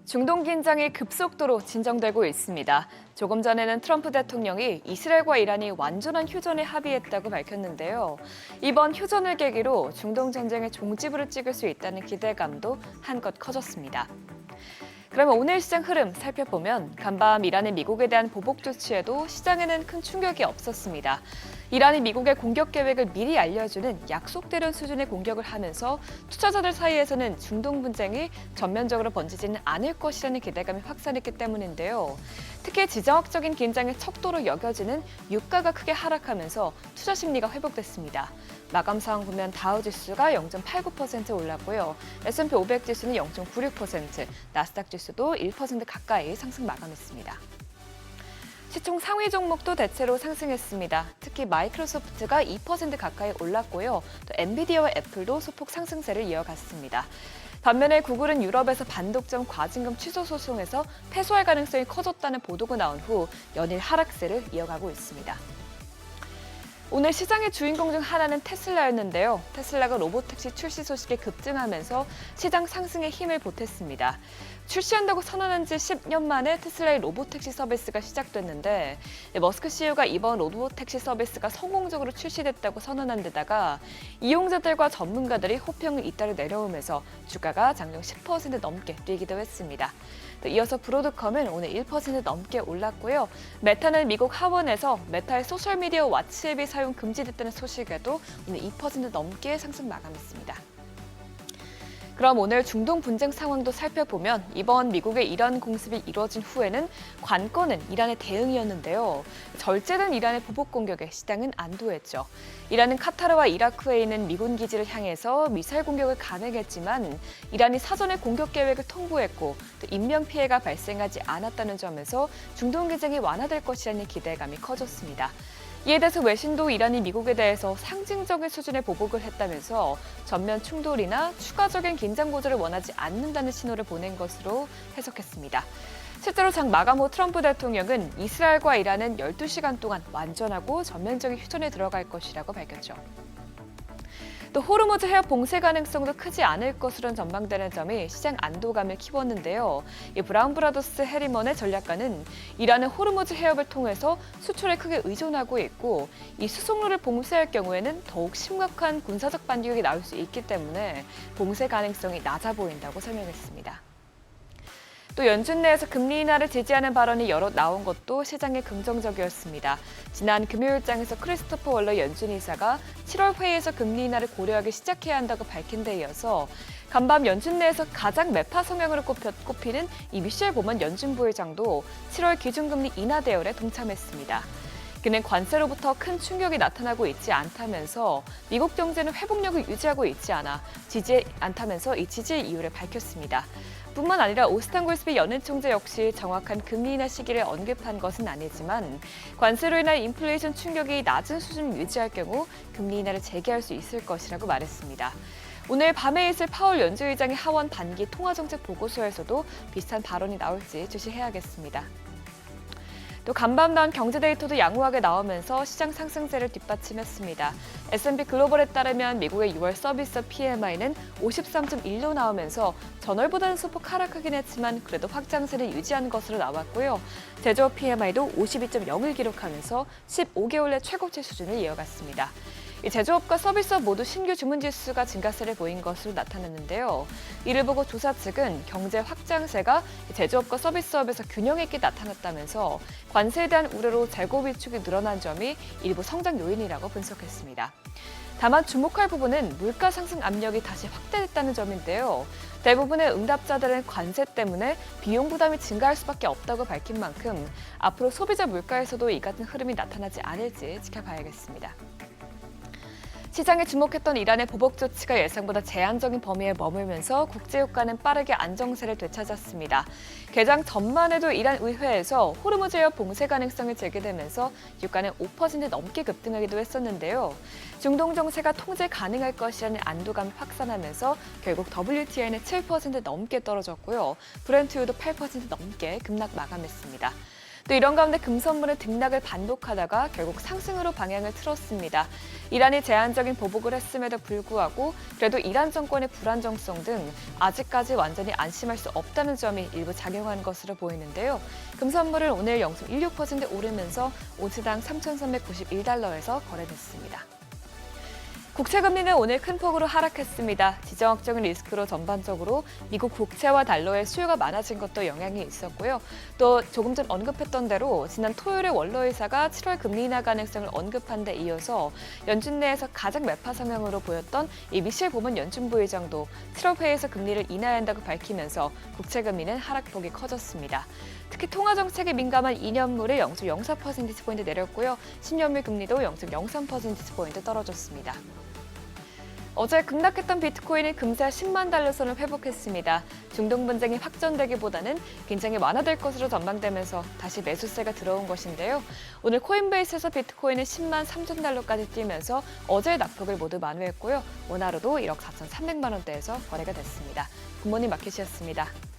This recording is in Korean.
중동 긴장이 급속도로 진정되고 있습니다. 조금 전에는 트럼프 대통령이 이스라엘과 이란이 완전한 휴전에 합의했다고 밝혔는데요. 이번 휴전을 계기로 중동 전쟁의 종지부를 찍을 수 있다는 기대감도 한껏 커졌습니다. 그러면 오늘 시장 흐름 살펴보면 간밤 이란의 미국에 대한 보복 조치에도 시장에는 큰 충격이 없었습니다. 이란이 미국의 공격 계획을 미리 알려주는 약속대로 수준의 공격을 하면서 투자자들 사이에서는 중동 분쟁이 전면적으로 번지지는 않을 것이라는 기대감이 확산했기 때문인데요. 특히 지정학적인 긴장의 척도로 여겨지는 유가가 크게 하락하면서 투자 심리가 회복됐습니다. 마감 상황 보면 다우지수가 0.89% 올랐고요. S&P 500 지수는 0.96%, 나스닥 지수도 1% 가까이 상승 마감했습니다. 시총 상위 종목도 대체로 상승했습니다. 특히 마이크로소프트가 2% 가까이 올랐고요. 또 엔비디아와 애플도 소폭 상승세를 이어갔습니다. 반면에 구글은 유럽에서 반독점 과징금 취소 소송에서 패소할 가능성이 커졌다는 보도가 나온 후 연일 하락세를 이어가고 있습니다. 오늘 시장의 주인공 중 하나는 테슬라였는데요. 테슬라가 로보택시 출시 소식이 급증하면서 시장 상승에 힘을 보탰습니다. 출시한다고 선언한 지 10년 만에 테슬라의 로보택시 서비스가 시작됐는데 머스크 CEO가 이번 로보택시 서비스가 성공적으로 출시됐다고 선언한 데다가 이용자들과 전문가들이 호평을 잇따라 내려오면서 주가가 장중 10% 넘게 뛰기도 했습니다. 이어서 브로드컴은 오늘 1% 넘게 올랐고요. 메타는 미국 하원에서 메타의 소셜미디어 와치 앱이 사용 금지됐다는 소식에도 오늘 2% 넘게 상승 마감했습니다. 그럼 오늘 중동 분쟁 상황도 살펴보면 이번 미국의 이란 공습이 이뤄진 후에는 관건은 이란의 대응이었는데요. 절제된 이란의 보복 공격에 시장은 안도했죠. 이란은 카타르와 이라크에 있는 미군 기지를 향해서 미사일 공격을 감행했지만 이란이 사전에 공격 계획을 통보했고 또 인명 피해가 발생하지 않았다는 점에서 중동 긴장이 완화될 것이라는 기대감이 커졌습니다. 이에 대해서 외신도 이란이 미국에 대해서 상징적인 수준의 보복을 했다면서 전면 충돌이나 추가적인 긴장 고조를 원하지 않는다는 신호를 보낸 것으로 해석했습니다. 실제로 장 마감 후 트럼프 대통령은 이스라엘과 이란은 12시간 동안 완전하고 전면적인 휴전에 들어갈 것이라고 밝혔죠. 또 호르무즈 해협 봉쇄 가능성도 크지 않을 것으로 전망되는 점이 시장 안도감을 키웠는데요. 이 브라운 브라더스 해리먼의 전략가는 이란은 호르무즈 해협을 통해서 수출에 크게 의존하고 있고 이 수송로를 봉쇄할 경우에는 더욱 심각한 군사적 반격이 나올 수 있기 때문에 봉쇄 가능성이 낮아 보인다고 설명했습니다. 또 연준 내에서 금리 인하를 지지하는 발언이 여러 나온 것도 시장에 긍정적이었습니다. 지난 금요일장에서 크리스토퍼 월러 연준 이사가 7월 회의에서 금리 인하를 고려하기 시작해야 한다고 밝힌 데 이어서 간밤 연준 내에서 가장 매파 성향으로 꼽히는 이 미셸 보먼 연준 부의장도 7월 기준금리 인하 대열에 동참했습니다. 그는 관세로부터 큰 충격이 나타나고 있지 않다면서 미국 경제는 회복력을 유지하고 있지 않다면서 이 지지의 이유를 밝혔습니다. 뿐만 아니라 오스탄 골스비 연은 총재 역시 정확한 금리 인하 시기를 언급한 것은 아니지만 관세로 인한 인플레이션 충격이 낮은 수준을 유지할 경우 금리 인하를 재개할 수 있을 것이라고 말했습니다. 오늘 밤에 있을 파월 연주의장의 하원 반기 통화정책 보고서에서도 비슷한 발언이 나올지 주시해야겠습니다. 또 간밤 나온 경제 데이터도 양호하게 나오면서 시장 상승세를 뒷받침했습니다. S&P 글로벌에 따르면 미국의 6월 서비스 PMI는 53.1로 나오면서 전월보다는 소폭 하락하긴 했지만 그래도 확장세를 유지한 것으로 나왔고요. 제조업 PMI도 52.0을 기록하면서 15개월 내 최고치 수준을 이어갔습니다. 이 제조업과 서비스업 모두 신규 주문 지수가 증가세를 보인 것으로 나타났는데요. 이를 보고 조사 측은 경제 확장세가 제조업과 서비스업에서 균형 있게 나타났다면서 관세에 대한 우려로 재고 위축이 늘어난 점이 일부 성장 요인이라고 분석했습니다. 다만 주목할 부분은 물가 상승 압력이 다시 확대됐다는 점인데요. 대부분의 응답자들은 관세 때문에 비용 부담이 증가할 수밖에 없다고 밝힌 만큼 앞으로 소비자 물가에서도 이 같은 흐름이 나타나지 않을지 지켜봐야겠습니다. 시장에 주목했던 이란의 보복 조치가 예상보다 제한적인 범위에 머물면서 국제유가는 빠르게 안정세를 되찾았습니다. 개장 전만 해도 이란 의회에서 호르무즈 해협 봉쇄 가능성을 제기되면서 유가는 5% 넘게 급등하기도 했었는데요. 중동 정세가 통제 가능할 것이라는 안도감이 확산하면서 결국 WTI는 7% 넘게 떨어졌고요. 브렌트유도 8% 넘게 급락 마감했습니다. 또 이런 가운데 금선물은 등락을 반복하다가 결국 상승으로 방향을 틀었습니다. 이란이 제한적인 보복을 했음에도 불구하고 그래도 이란 정권의 불안정성 등 아직까지 완전히 안심할 수 없다는 점이 일부 작용한 것으로 보이는데요. 금선물은 오늘 0.16% 오르면서 온스당 3,391달러에서 거래됐습니다. 국채금리는 오늘 큰 폭으로 하락했습니다. 지정학적인 리스크로 전반적으로 미국 국채와 달러의 수요가 많아진 것도 영향이 있었고요. 또 조금 전 언급했던 대로 지난 토요일에 원로의사가 7월 금리 인하 가능성을 언급한 데 이어서 연준 내에서 가장 매파 성향으로 보였던 이 미셸 고먼 연준 부의장도 7월 회의에서 금리를 인하한다고 밝히면서 국채금리는 하락폭이 커졌습니다. 특히 통화정책에 민감한 2년물이 0.04%포인트 내렸고요. 10년물 금리도 0.03%포인트 떨어졌습니다. 어제 급락했던 비트코인은 금세 10만 달러 선을 회복했습니다. 중동 분쟁이 확전되기보다는 굉장히 완화될 것으로 전망되면서 다시 매수세가 들어온 것인데요. 오늘 코인베이스에서 비트코인은 10만 3천 달러까지 뛰면서 어제의 낙폭을 모두 만회했고요. 원화로도 1억 4,300만 원대에서 거래가 됐습니다. 굿모닝 마켓이었습니다.